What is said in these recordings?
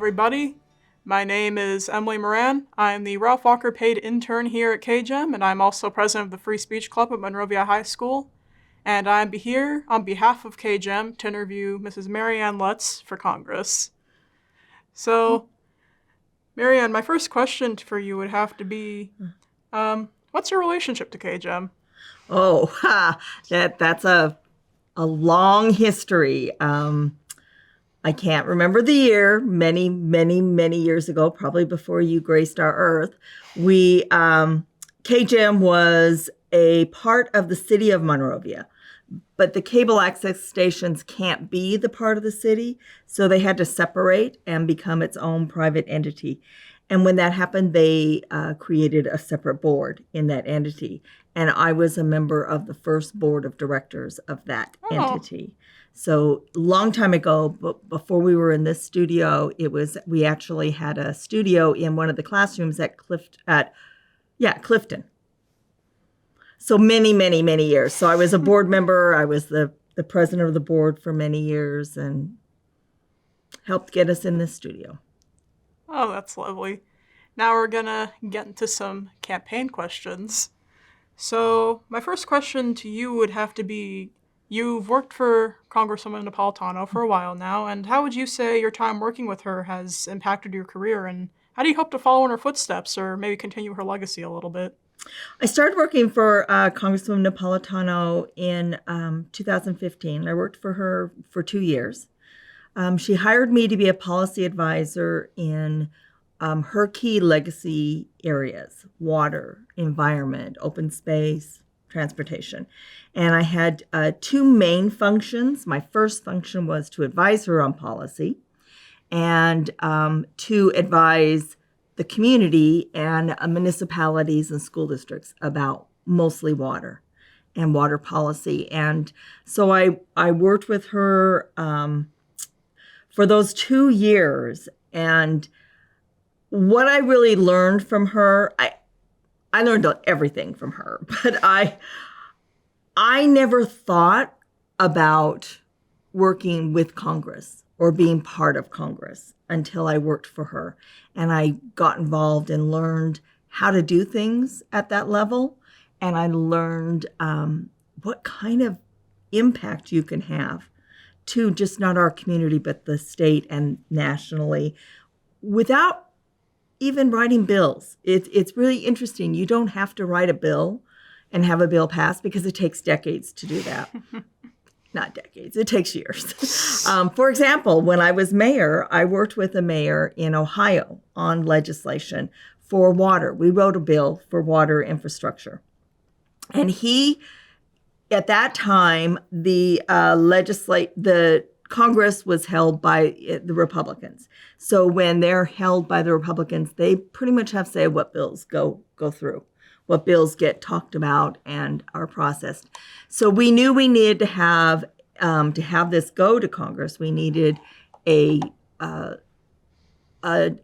everybody. My name is Emily Moran. I'm the Ralph Walker paid intern here at KGEM, and I'm also president of the Free Speech Club at Monrovia High School. And I'm here on behalf of KGEM to interview Mrs. Marianne Lutz for Congress. So, Marianne, my first question for you would have to be, what's your relationship to KGEM? That's a long history. I can't remember the year. Many, many, many years ago, probably before you graced our earth, KGEM was a part of the city of Monrovia, but the cable access stations can't be the part of the city, so they had to separate and become its own private entity. And when that happened, they created a separate board in that entity. And I was a member of the first board of directors of that entity. So long time ago, before we were in this studio, we actually had a studio in one of the classrooms at Clifton. So many, many, many years. So I was a board member. I was the president of the board for many years and helped get us in this studio. Oh, that's lovely. Now we're gonna get into some campaign questions. So my first question to you would have to be, you've worked for Congresswoman Napolitano for a while now, and how would you say your time working with her has impacted your career, and how do you hope to follow in her footsteps or maybe continue her legacy a little bit? I started working for Congresswoman Napolitano in 2015. I worked for her for 2 years. She hired me to be a policy advisor in her key legacy areas: water, environment, open space, transportation. And I had 2 main functions. My first function was to advise her on policy and to advise the community and municipalities and school districts about mostly water and water policy. And so I worked with her for those 2 years. And what I really learned from her, I learned everything from her, but I never thought about working with Congress or being part of Congress until I worked for her. And I got involved and learned how to do things at that level. And I learned what kind of impact you can have to just not our community, but the state and nationally without even writing bills. It's really interesting. You don't have to write a bill and have a bill passed because it takes decades to do that. Not decades, it takes years. For example, when I was mayor, I worked with a mayor in Ohio on legislation for water. We wrote a bill for water infrastructure. And at that time, the Congress was held by the Republicans. So when they're held by the Republicans, they pretty much have say what bills go through, what bills get talked about and are processed. So we knew we needed to have this go to Congress. We needed a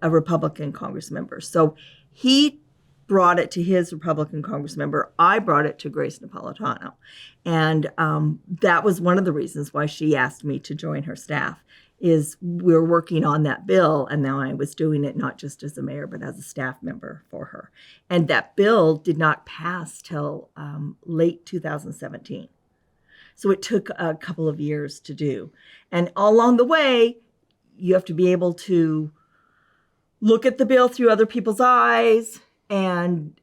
Republican Congress member. So he brought it to his Republican Congress member. I brought it to Grace Napolitano. And that was one of the reasons why she asked me to join her staff, is we're working on that bill. And now I was doing it not just as a mayor, but as a staff member for her. And that bill did not pass till late 2017. So it took a couple of years to do. And along the way, you have to be able to look at the bill through other people's eyes, and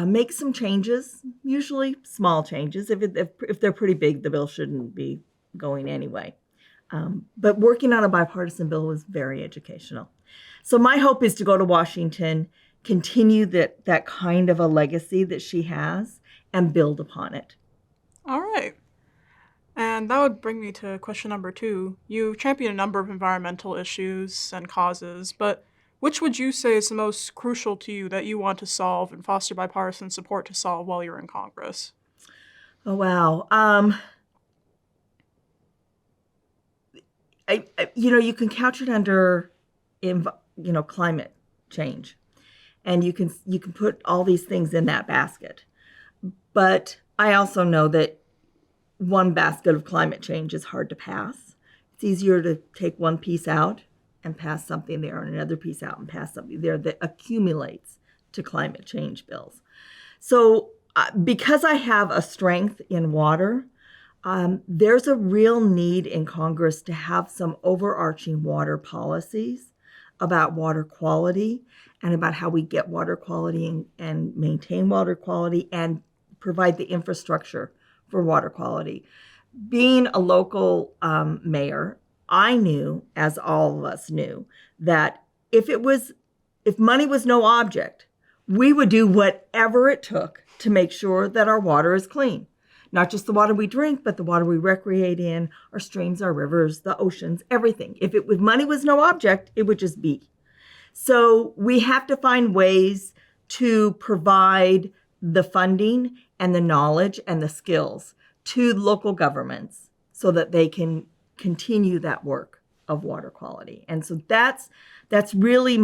make some changes, usually small changes. If they're pretty big, the bill shouldn't be going anyway. But working on a bipartisan bill was very educational. So my hope is to go to Washington, continue that kind of a legacy that she has, and build upon it. All right. And that would bring me to question number 2. You champion a number of environmental issues and causes, but which would you say is the most crucial to you that you want to solve and foster bipartisan support to solve while you're in Congress? Oh, wow. You can couch it under, climate change, and you can put all these things in that basket. But I also know that one basket of climate change is hard to pass. It's easier to take one piece out and pass something there and another piece out and pass something there that accumulates to climate change bills. So because I have a strength in water, there's a real need in Congress to have some overarching water policies about water quality and about how we get water quality and maintain water quality and provide the infrastructure for water quality. Being a local mayor, I knew, as all of us knew, that if money was no object, we would do whatever it took to make sure that our water is clean. Not just the water we drink, but the water we recreate in, our streams, our rivers, the oceans, everything. If money was no object, it would just be. So we have to find ways to provide the funding and the knowledge and the skills to local governments so that they can continue that work of water quality. And so that's really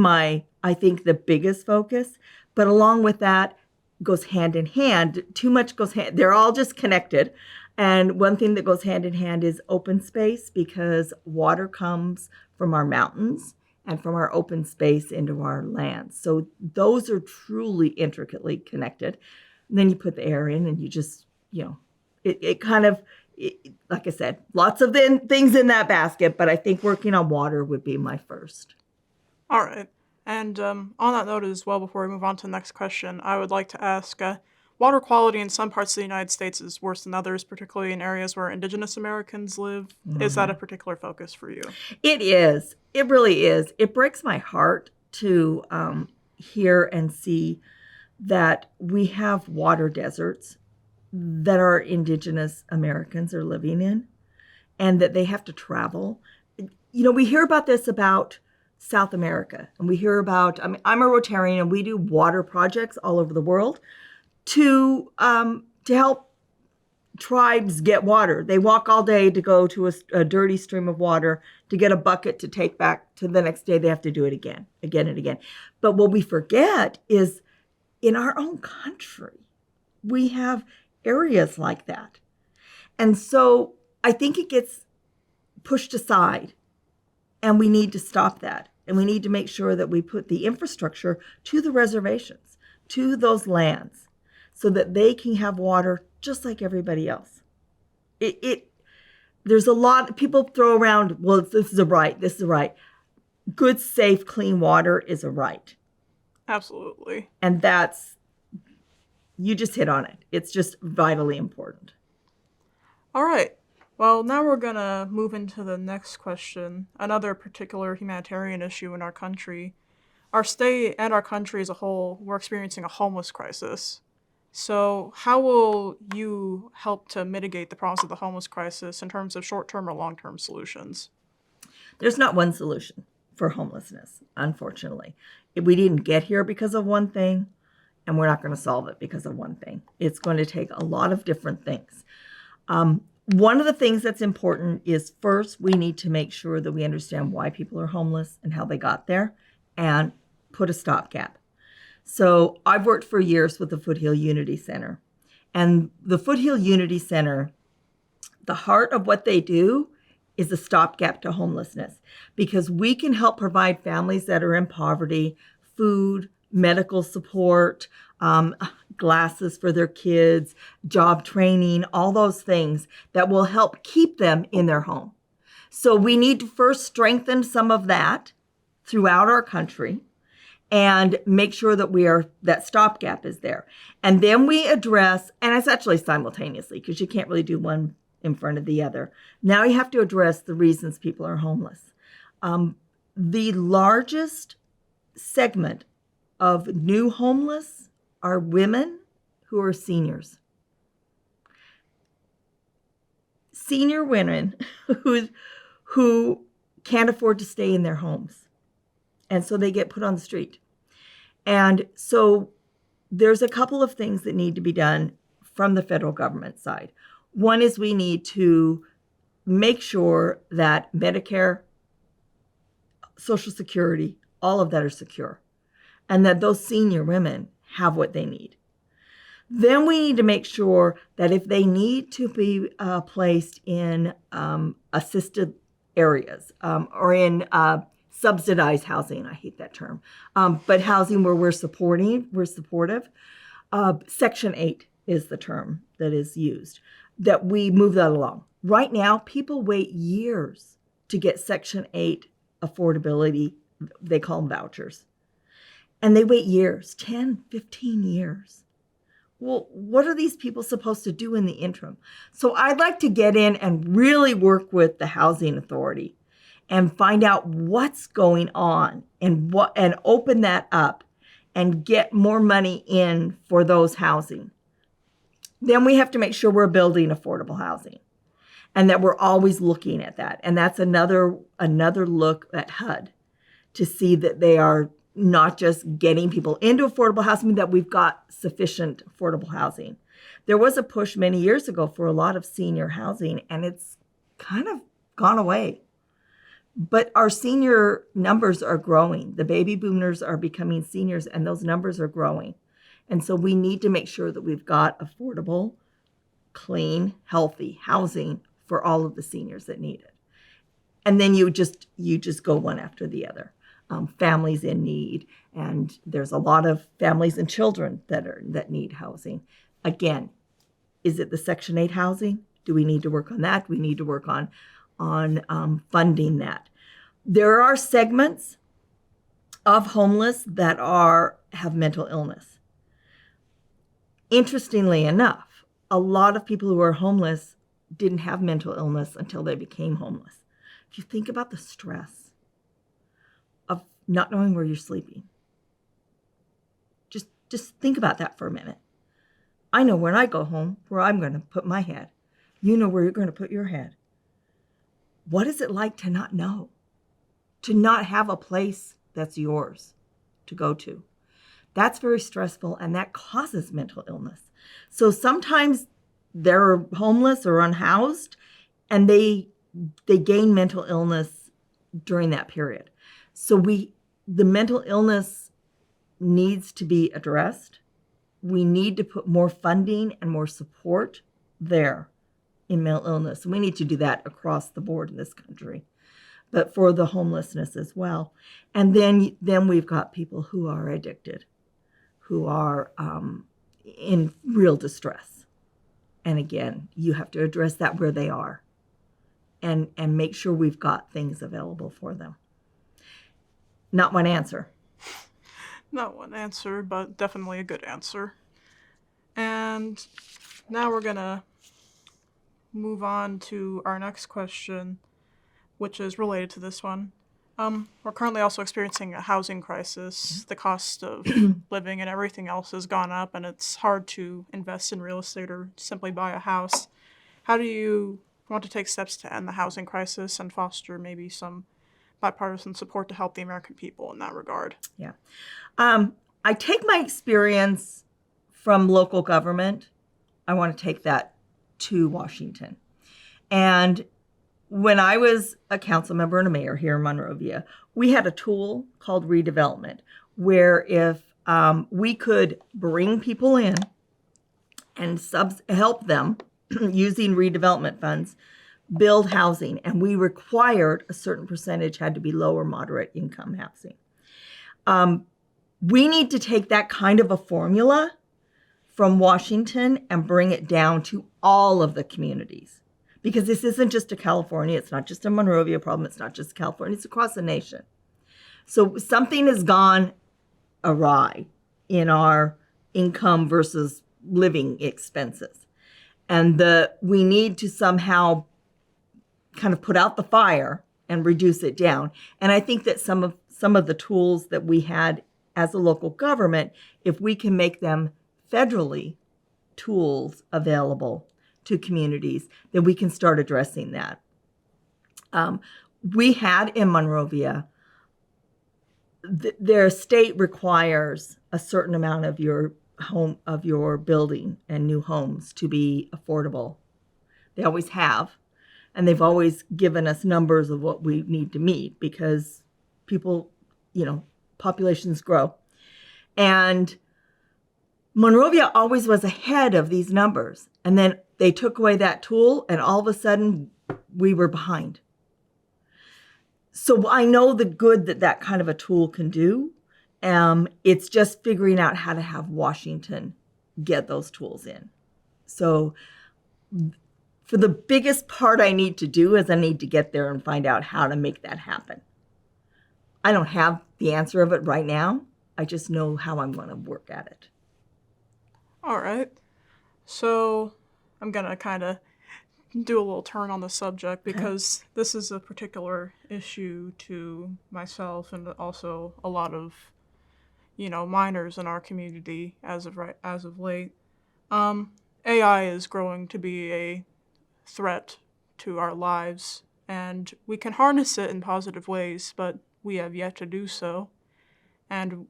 I think the biggest focus. But along with that goes hand in hand. Too much goes hand. They're all just connected. And one thing that goes hand in hand is open space, because water comes from our mountains and from our open space into our lands. So those are truly intricately connected. And then you put the air in and you just, like I said, lots of things in that basket, but I think working on water would be my first. All right. And on that note as well, before we move on to the next question, I would like to ask, water quality in some parts of the United States is worse than others, particularly in areas where Indigenous Americans live. Mm-hmm. Is that a particular focus for you? It is. It really is. It breaks my heart to hear and see that we have water deserts that our Indigenous Americans are living in and that they have to travel. We hear about this about South America, and we hear about, I'm a Rotarian, and we do water projects all over the world to help tribes get water. They walk all day to go to a dirty stream of water to get a bucket to take back to the next day. They have to do it again and again. But what we forget is in our own country, we have areas like that. And so I think it gets pushed aside, and we need to stop that. And we need to make sure that we put the infrastructure to the reservations, to those lands, so that they can have water just like everybody else. There's a lot, people throw around, well, this is a right. Good, safe, clean water is a right. Absolutely. And you just hit on it. It's just vitally important. All right. Well, now we're going to move into the next question, another particular humanitarian issue in our country. Our state and our country as a whole, we're experiencing a homeless crisis. So how will you help to mitigate the problems of the homeless crisis in terms of short-term or long-term solutions? There's not one solution for homelessness, unfortunately. We didn't get here because of one thing, and we're not going to solve it because of one thing. It's going to take a lot of different things. One of the things that's important is, first, we need to make sure that we understand why people are homeless and how they got there, and put a stopgap. So I've worked for years with the Foothill Unity Center. And the Foothill Unity Center, the heart of what they do is a stopgap to homelessness, because we can help provide families that are in poverty food, medical support, glasses for their kids, job training, all those things that will help keep them in their home. So we need to first strengthen some of that throughout our country and make sure that that stopgap is there. And then we address, and it's actually simultaneously, because you can't really do one in front of the other. Now you have to address the reasons people are homeless. The largest segment of new homeless are women who are seniors. Senior women who can't afford to stay in their homes. And so they get put on the street. And so there's a couple of things that need to be done from the federal government side. One is we need to make sure that Medicare, Social Security, all of that are secure, and that those senior women have what they need. Then we need to make sure that if they need to be placed in assisted areas or in subsidized housing. I hate that term, but housing where we're supportive. Section 8 is the term that is used, that we move that along. Right now, people wait years to get Section 8 affordability. They call them vouchers. And they wait years, 10, 15 years. Well, what are these people supposed to do in the interim? So I'd like to get in and really work with the housing authority and find out what's going on and open that up and get more money in for those housing. Then we have to make sure we're building affordable housing and that we're always looking at that. And that's another look at HUD to see that they are not just getting people into affordable housing, that we've got sufficient affordable housing. There was a push many years ago for a lot of senior housing, and it's kind of gone away. But our senior numbers are growing. The baby boomers are becoming seniors, and those numbers are growing. And so we need to make sure that we've got affordable, clean, healthy housing for all of the seniors that need it. And then you just go one after the other. Families in need, and there's a lot of families and children that need housing. Again, is it the Section 8 housing? Do we need to work on that? We need to work on funding that. There are segments of homeless that have mental illness. Interestingly enough, a lot of people who are homeless didn't have mental illness until they became homeless. If you think about the stress of not knowing where you're sleeping, just think about that for a minute. I know when I go home where I'm going to put my head. You know where you're going to put your head. What is it like to not know? To not have a place that's yours to go to? That's very stressful, and that causes mental illness. So sometimes they're homeless or unhoused, and they gain mental illness during that period. So the mental illness needs to be addressed. We need to put more funding and more support there in mental illness. We need to do that across the board in this country, but for the homelessness as well. And then we've got people who are addicted, who are in real distress. And again, you have to address that where they are and make sure we've got things available for them. Not one answer. Not one answer, but definitely a good answer. And now we're gonna move on to our next question, which is related to this one. We're currently also experiencing a housing crisis. The cost of living and everything else has gone up, and it's hard to invest in real estate or simply buy a house. How do you want to take steps to end the housing crisis and foster maybe some bipartisan support to help the American people in that regard? Yeah. I take my experience from local government. I want to take that to Washington. And when I was a council member and a mayor here in Monrovia, we had a tool called redevelopment, where if we could bring people in and help them using redevelopment funds build housing, and we required a certain percentage had to be low or moderate income housing. We need to take that kind of a formula from Washington and bring it down to all of the communities. Because this isn't just a California, it's not just a Monrovia problem, it's not just California, it's across the nation. So something has gone awry in our income versus living expenses. And we need to somehow kind of put out the fire and reduce it down. And I think that some of the tools that we had as a local government, if we can make them federally tools available to communities, then we can start addressing that. We had in Monrovia, their state requires a certain amount of your building and new homes to be affordable. They always have. And they've always given us numbers of what we need to meet because people, populations grow. And Monrovia always was ahead of these numbers. And then they took away that tool, and all of a sudden we were behind. So I know the good that that kind of a tool can do. It's just figuring out how to have Washington get those tools in. So for the biggest part I need to do is I need to get there and find out how to make that happen. I don't have the answer of it right now. I just know how I'm going to work at it. All right. So I'm going to kind of do a little turn on the subject because this is a particular issue to myself and also a lot of, minors in our community as of late. AI is growing to be a threat to our lives, and we can harness it in positive ways, but we have yet to do so. And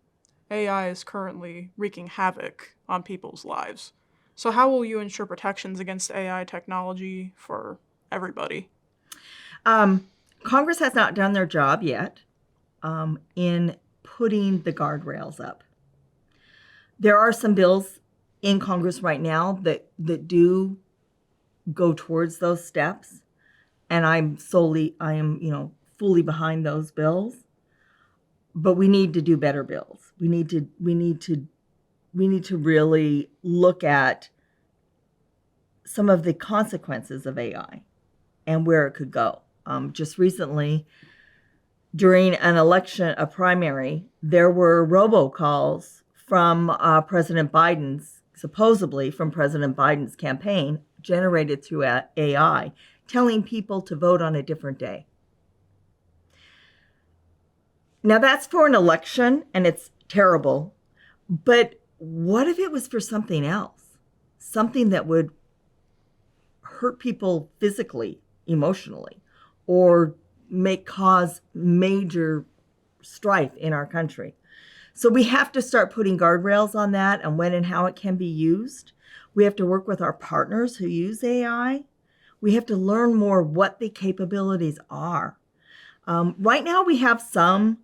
AI is currently wreaking havoc on people's lives. So, how will you ensure protections against AI technology for everybody? Congress has not done their job yet in putting the guardrails up. There are some bills in Congress right now that do go towards those steps, and I am fully behind those bills. But we need to do better bills. We need to really look at some of the consequences of AI and where it could go. Just recently, during an election, a primary, there were robocalls from supposedly from President Biden's campaign, generated through AI, telling people to vote on a different day. Now that's for an election, and it's terrible. But what if it was for something else? Something that would hurt people physically, emotionally, or cause major strife in our country. So we have to start putting guardrails on that and when and how it can be used. We have to work with our partners who use AI. We have to learn more what the capabilities are. Right now we have some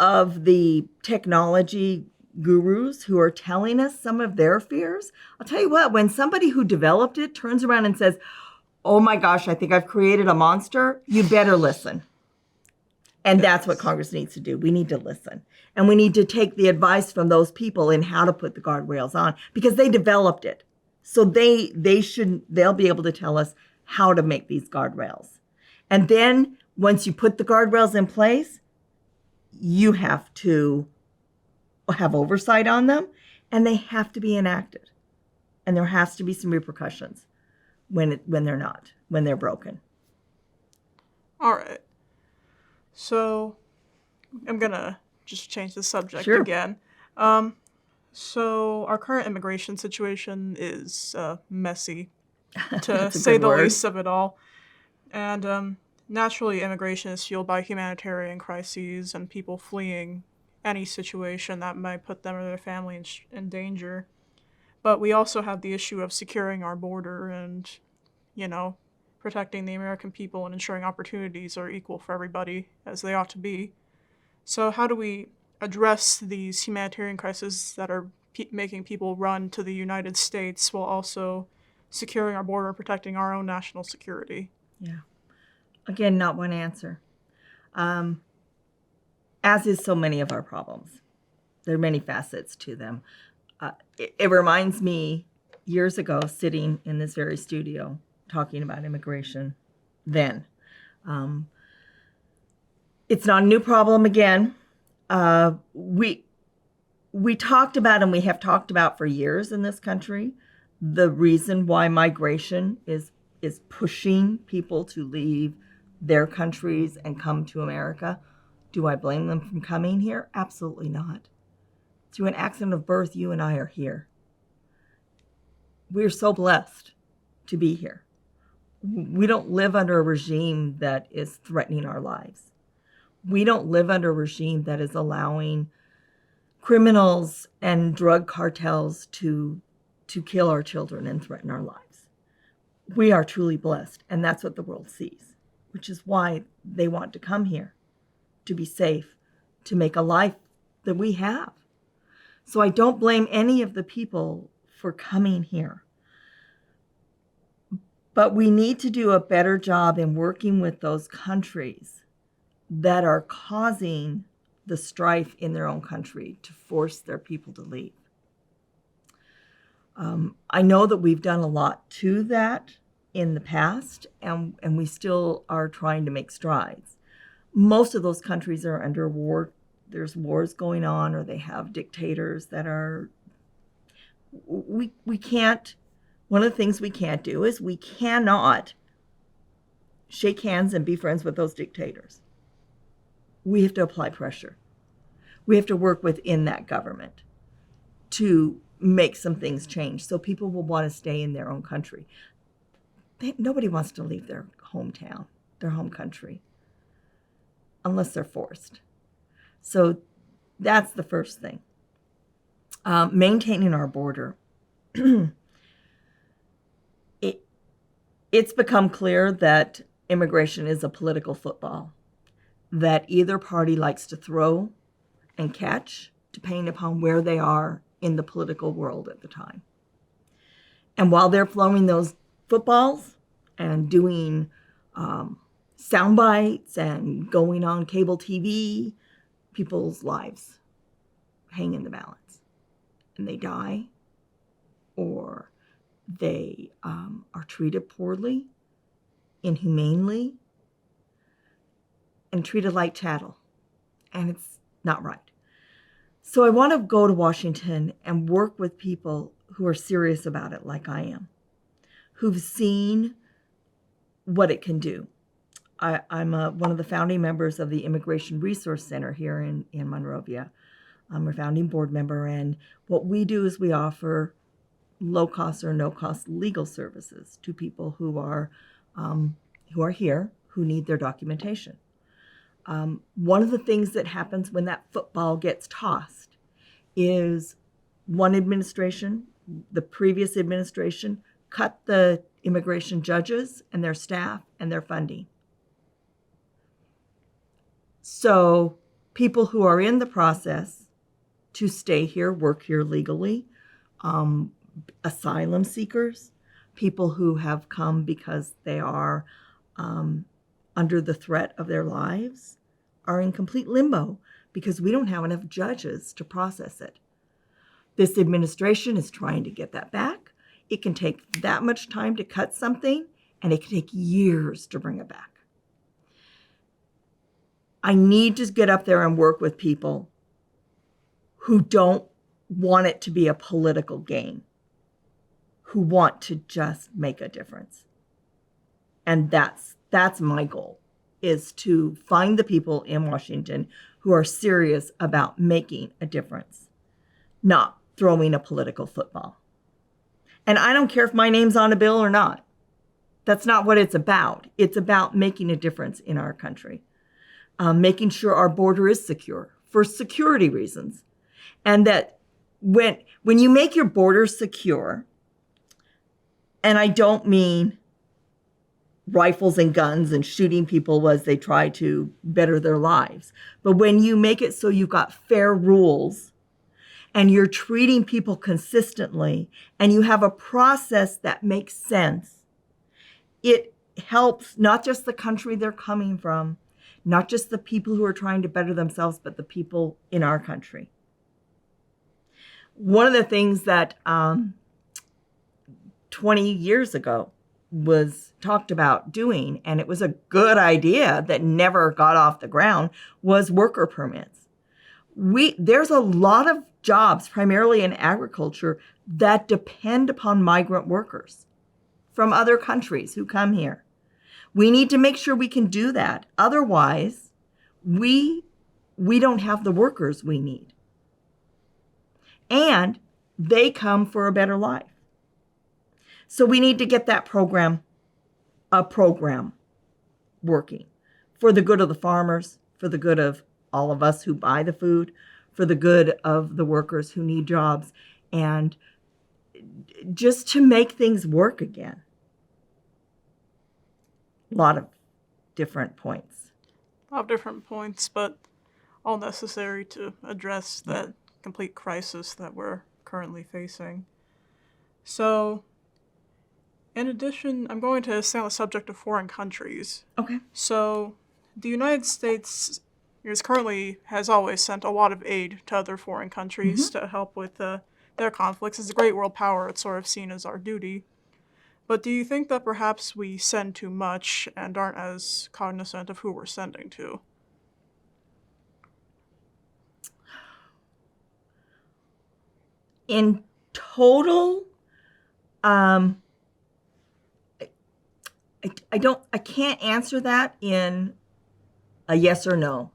of the technology gurus who are telling us some of their fears. I'll tell you what, when somebody who developed it turns around and says, "Oh my gosh, I think I've created a monster," you better listen. And that's what Congress needs to do. We need to listen. And we need to take the advice from those people in how to put the guardrails on, because they developed it. So they'll be able to tell us how to make these guardrails. And then once you put the guardrails in place, you have to have oversight on them, and they have to be enacted. And there has to be some repercussions when they're broken. All right. So I'm going to just change the subject Sure. again. So our current immigration situation is messy, to That's a say good the word. least of it all. And naturally, immigration is fueled by humanitarian crises and people fleeing any situation that might put them or their family in danger. But we also have the issue of securing our border and, protecting the American people and ensuring opportunities are equal for everybody as they ought to be. So, how do we address these humanitarian crises that are making people run to the United States while also securing our border and protecting our own national security? Yeah. Again, not one answer. As is so many of our problems. There are many facets to them. It reminds me years ago sitting in this very studio talking about immigration then. It's not a new problem again. We talked about, and we have talked about for years in this country, the reason why migration is pushing people to leave their countries and come to America. Do I blame them for coming here? Absolutely not. Through an accident of birth, you and I are here. We're so blessed to be here. We don't live under a regime that is threatening our lives. We don't live under a regime that is allowing criminals and drug cartels to kill our children and threaten our lives. We are truly blessed, and that's what the world sees, which is why they want to come here, to be safe, to make a life that we have. So I don't blame any of the people for coming here. But we need to do a better job in working with those countries that are causing the strife in their own country to force their people to leave. I know that we've done a lot to that in the past, and we still are trying to make strides. Most of those countries are under war. There's wars going on, or they have dictators that are. We can't. One of the things we can't do is we cannot shake hands and be friends with those dictators. We have to apply pressure. We have to work within that government to make some things change so people will want to stay in their own country. Nobody wants to leave their hometown, their home country, unless they're forced. So that's the first thing. Maintaining our border. It's become clear that immigration is a political football that either party likes to throw and catch, depending upon where they are in the political world at the time. And while they're throwing those footballs and doing sound bites and going on cable TV, people's lives hang in the balance. And they die, or they are treated poorly, inhumanely, and treated like chattel. And it's not right. So I want to go to Washington and work with people who are serious about it, like I am, who've seen what it can do. I'm one of the founding members of the Immigration Resource Center here in Monrovia. I'm a founding board member, and what we do is we offer low-cost or no-cost legal services to people who are here, who need their documentation. One of the things that happens when that football gets tossed is one administration, the previous administration, cut the immigration judges and their staff and their funding. So people who are in the process to stay here, work here legally, asylum seekers, people who have come because they are under the threat of their lives, are in complete limbo because we don't have enough judges to process it. This administration is trying to get that back. It can take that much time to cut something, and it can take years to bring it back. I need to get up there and work with people who don't want it to be a political game, who want to just make a difference. And that's my goal, is to find the people in Washington who are serious about making a difference, not throwing a political football. And I don't care if my name's on a bill or not. That's not what it's about. It's about making a difference in our country, making sure our border is secure for security reasons. And that when you make your border secure, and I don't mean rifles and guns and shooting people as they try to better their lives, but when you make it so you've got fair rules and you're treating people consistently and you have a process that makes sense, it helps not just the country they're coming from, not just the people who are trying to better themselves, but the people in our country. One of the things that 20 years ago was talked about doing, and it was a good idea that never got off the ground, was worker permits. There's a lot of jobs, primarily in agriculture, that depend upon migrant workers from other countries who come here. We need to make sure we can do that. Otherwise, we don't have the workers we need. And they come for a better life. So we need to get that program working for the good of the farmers, for the good of all of us who buy the food, for the good of the workers who need jobs, and just to make things work again. A lot of different points. A lot of different points, but all necessary to address that complete crisis that we're currently facing. So, in addition, I'm going to stay on the subject of foreign countries. Okay. So, the United States has always sent a lot of aid to other foreign countries to help with their conflicts. As a great world power, it's sort of seen as our duty. But do you think that perhaps we send too much and aren't as cognizant of who we're sending to? In total, um, I can't answer that in a yes or no,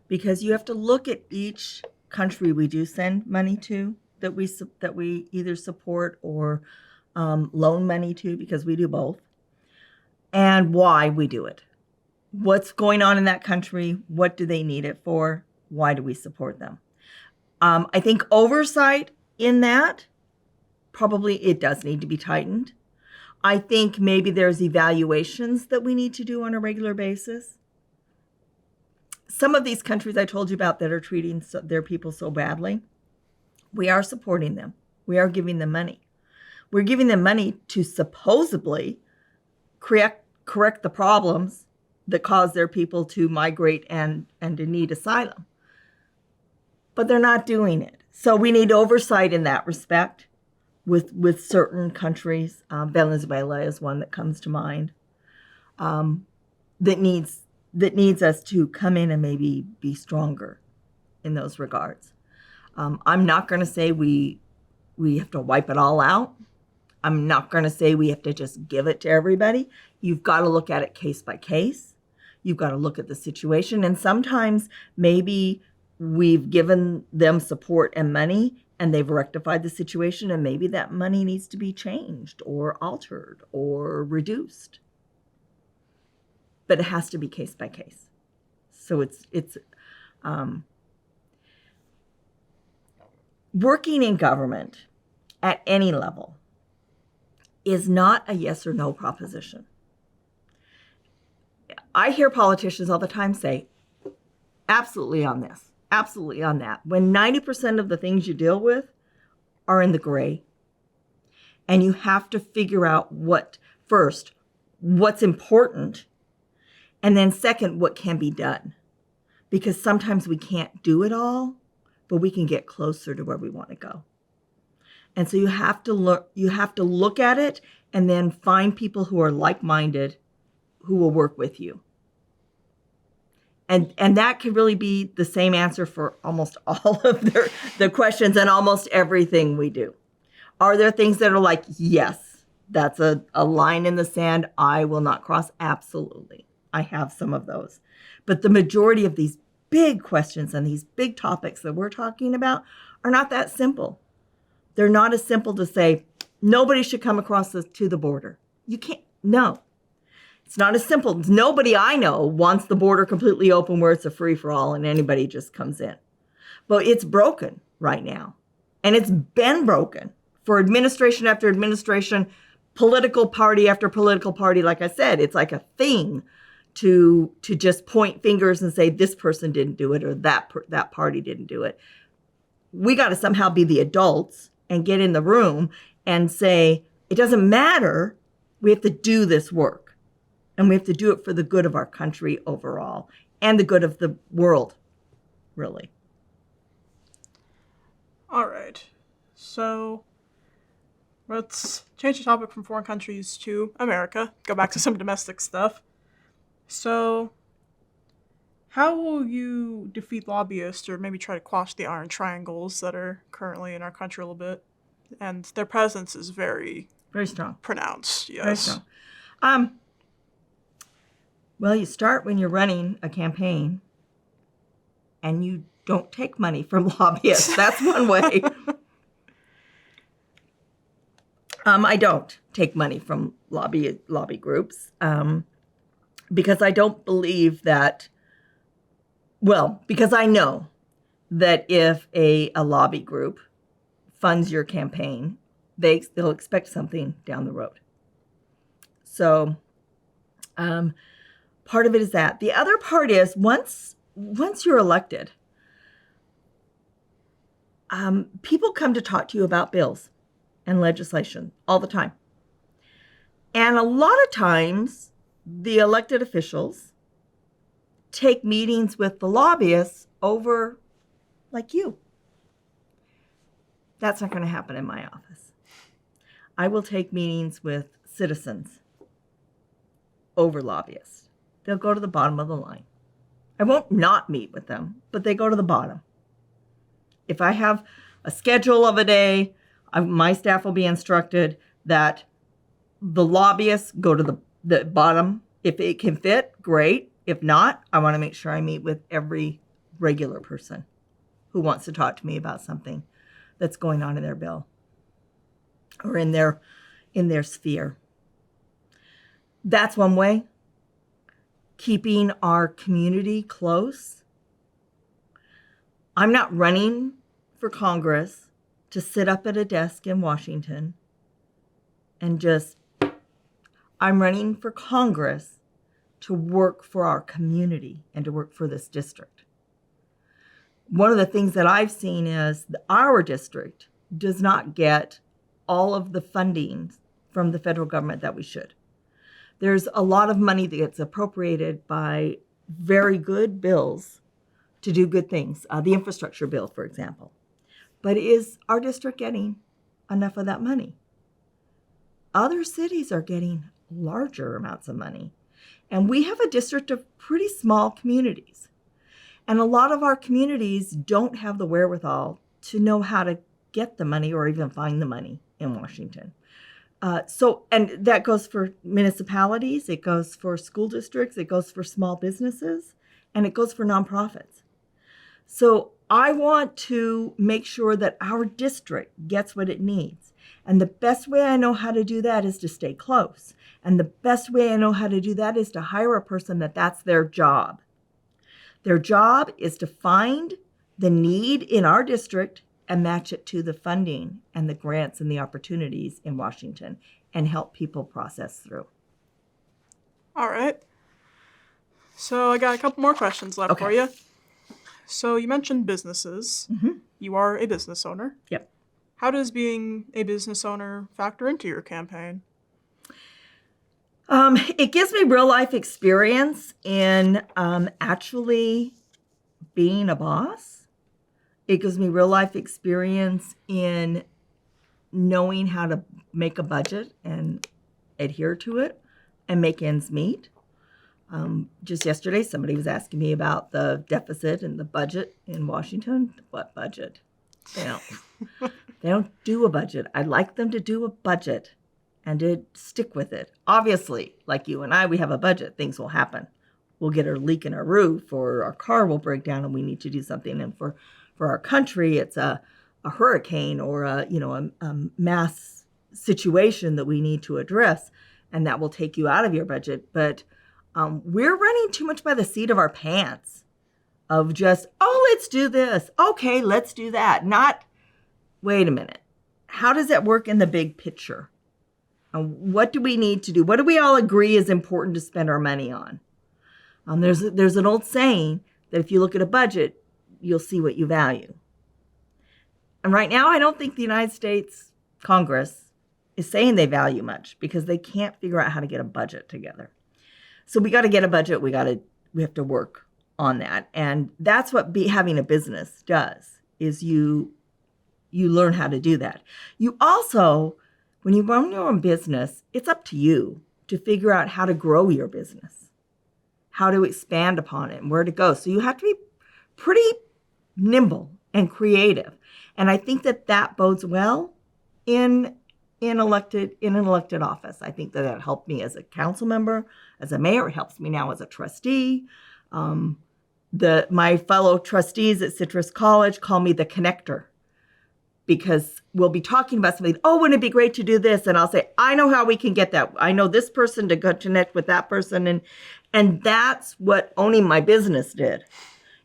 because you have to look at each country we do send money to, that we either support or loan money to, because we do both, and why we do it. What's going on in that country? What do they need it for? Why do we support them? I think oversight in that, probably it does need to be tightened. I think maybe there's evaluations that we need to do on a regular basis. Some of these countries I told you about that are treating their people so badly, we are supporting them. We are giving them money. We're giving them money to supposedly correct the problems that cause their people to migrate and to need asylum. But they're not doing it. So we need oversight in that respect with certain countries. Venezuela is one that comes to mind, that needs us to come in and maybe be stronger in those regards. I'm not going to say we have to wipe it all out. I'm not going to say we have to just give it to everybody. You've got to look at it case by case. You've got to look at the situation. And sometimes maybe we've given them support and money and they've rectified the situation, and maybe that money needs to be changed or altered or reduced. But it has to be case by case. So it's working in government at any level is not a yes or no proposition. I hear politicians all the time say, absolutely on this, absolutely on that, when 90% of the things you deal with are in the gray. And you have to figure out what's important, and then second, what can be done. Because sometimes we can't do it all, but we can get closer to where we want to go. And so you have to look at it and then find people who are like-minded who will work with you. And that can really be the same answer for almost all of the questions and almost everything we do. Are there things that are like, yes, that's a line in the sand I will not cross? Absolutely. I have some of those. But the majority of these big questions and these big topics that we're talking about are not that simple. They're not as simple to say, nobody should come across to the border. You can't, no. It's not as simple. Nobody I know wants the border completely open where it's a free-for-all and anybody just comes in. But it's broken right now. And it's been broken for administration after administration, political party after political party. Like I said, it's like a thing to just point fingers and say this person didn't do it or that party didn't do it. We got to somehow be the adults and get in the room and say, it doesn't matter. We have to do this work. And we have to do it for the good of our country overall and the good of the world, really. All right. So let's change the topic from foreign countries to America. Go back to some domestic stuff. So how will you defeat lobbyists or maybe try to quash the iron triangles that are currently in our country a little bit? And their presence is very strong. Pronounced, yes. Very strong. Well, you start when you're running a campaign and you don't take money from lobbyists. That's one way. I don't take money from lobby groups because I don't believe that, because I know that if a lobby group funds your campaign, they'll expect something down the road. So part of it is that. The other part is once you're elected, people come to talk to you about bills and legislation all the time. And a lot of times, the elected officials take meetings with the lobbyists over like you. That's not going to happen in my office. I will take meetings with citizens over lobbyists. They'll go to the bottom of the line. I won't not meet with them, but they go to the bottom. If I have a schedule of a day, my staff will be instructed that the lobbyists go to the bottom. If it can fit, great. If not, I want to make sure I meet with every regular person who wants to talk to me about something that's going on in their bill or in their sphere. That's one way. Keeping our community close. I'm not running for Congress to sit up at a desk in Washington and I'm running for Congress to work for our community and to work for this district. One of the things that I've seen is our district does not get all of the funding from the federal government that we should. There's a lot of money that gets appropriated by very good bills to do good things. The infrastructure bill, for example. But is our district getting enough of that money? Other cities are getting larger amounts of money. And we have a district of pretty small communities. And a lot of our communities don't have the wherewithal to know how to get the money or even find the money in Washington. And that goes for municipalities, it goes for school districts, it goes for small businesses, and it goes for nonprofits. So I want to make sure that our district gets what it needs. And the best way I know how to do that is to stay close. And the best way I know how to do that is to hire a person that's their job. Their job is to find the need in our district and match it to the funding and the grants and the opportunities in Washington and help people process through. All right. So I got a couple more questions left for you. So you mentioned businesses. Mm-hmm. You are a business owner. Yep. How does being a business owner factor into your campaign? It gives me real life experience in actually being a boss. It gives me real life experience in knowing how to make a budget and adhere to it and make ends meet. Just yesterday, somebody was asking me about the deficit and the budget in Washington. What budget? They don't do a budget. I'd like them to do a budget and to stick with it. Obviously, like you and I, we have a budget. Things will happen. We'll get a leak in our roof, or our car will break down and we need to do something. And for our country, it's a hurricane or a mass situation that we need to address, and that will take you out of your budget. But we're running too much by the seat of our pants of just, let's do this. Okay, let's do that. Not, wait a minute. How does that work in the big picture? What do we need to do? What do we all agree is important to spend our money on? There's an old saying that if you look at a budget, you'll see what you value. And right now, I don't think the United States Congress is saying they value much because they can't figure out how to get a budget together. So we got to get a budget. We have to work on that. And that's what having a business does, is you learn how to do that. You also, when you run your own business, it's up to you to figure out how to grow your business, how to expand upon it and where to go. So you have to be pretty nimble and creative. And I think that bodes well in an elected office. I think that helped me as a council member, as a mayor. It helps me now as a trustee. My fellow trustees at Citrus College call me the connector, because we'll be talking about something. Oh, wouldn't it be great to do this? And I'll say, I know how we can get that. I know this person to go connect with that person. And that's what owning my business did,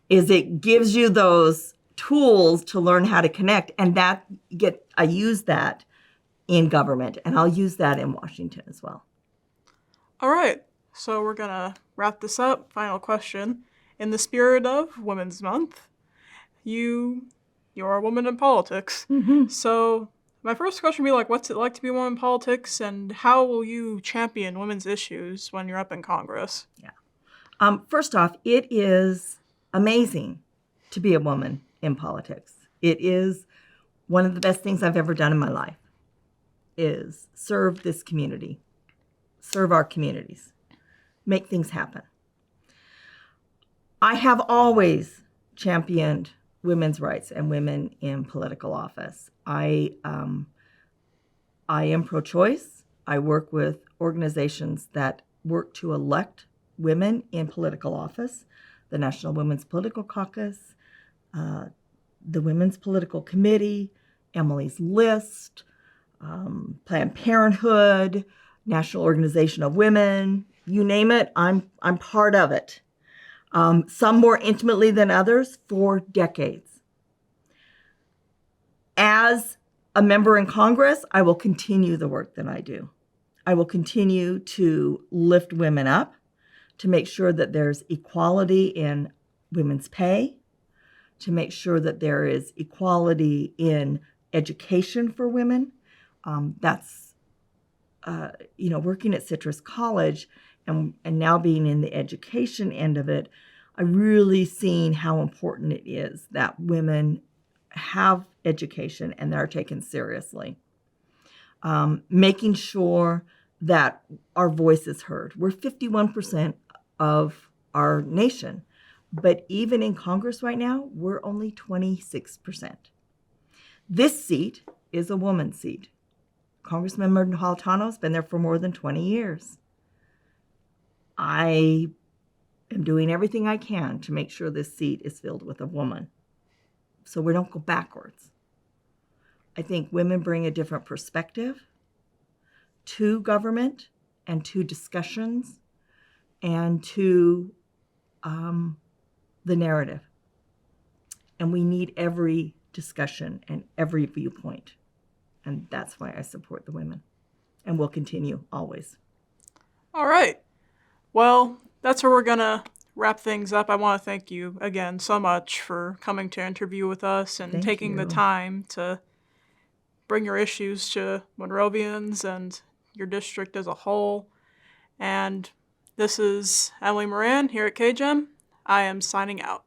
is it gives you those tools to learn how to connect. And I use that in government, and I'll use that in Washington as well. All right. So we're going to wrap this up. Final question. In the spirit of Women's Month, you're a woman in politics. Mm-hmm. So my first question would be what's it like to be a woman in politics, and how will you champion women's issues when you're up in Congress? Yeah. First off, it is amazing to be a woman in politics. It is one of the best things I've ever done in my life, is serve this community, serve our communities, make things happen. I have always championed women's rights and women in political office. I am pro-choice. I work with organizations that work to elect women in political office, the National Women's Political Caucus, the Women's Political Committee, Emily's List, Planned Parenthood, National Organization of Women, you name it, I'm part of it. Some more intimately than others, for decades. As a member in Congress, I will continue the work that I do. I will continue to lift women up, to make sure that there's equality in women's pay, to make sure that there is equality in education for women. That's working at Citrus College and now being in the education end of it, I really seen how important it is that women have education and they're taken seriously. Making sure that our voice is heard. We're 51% of our nation, but even in Congress right now, we're only 26%. This seat is a woman's seat. Congressmember Napolitano's been there for more than 20 years. I am doing everything I can to make sure this seat is filled with a woman, so we don't go backwards. I think women bring a different perspective to government and to discussions and to the narrative. And we need every discussion and every viewpoint. And that's why I support the women and will continue always. All right. Well, that's where we're going to wrap things up. I want to thank you again so much for coming to interview with us and taking the time to bring your issues to Monrovians and your district as a whole. And this is Emily Moran here at KGEM. I am signing out.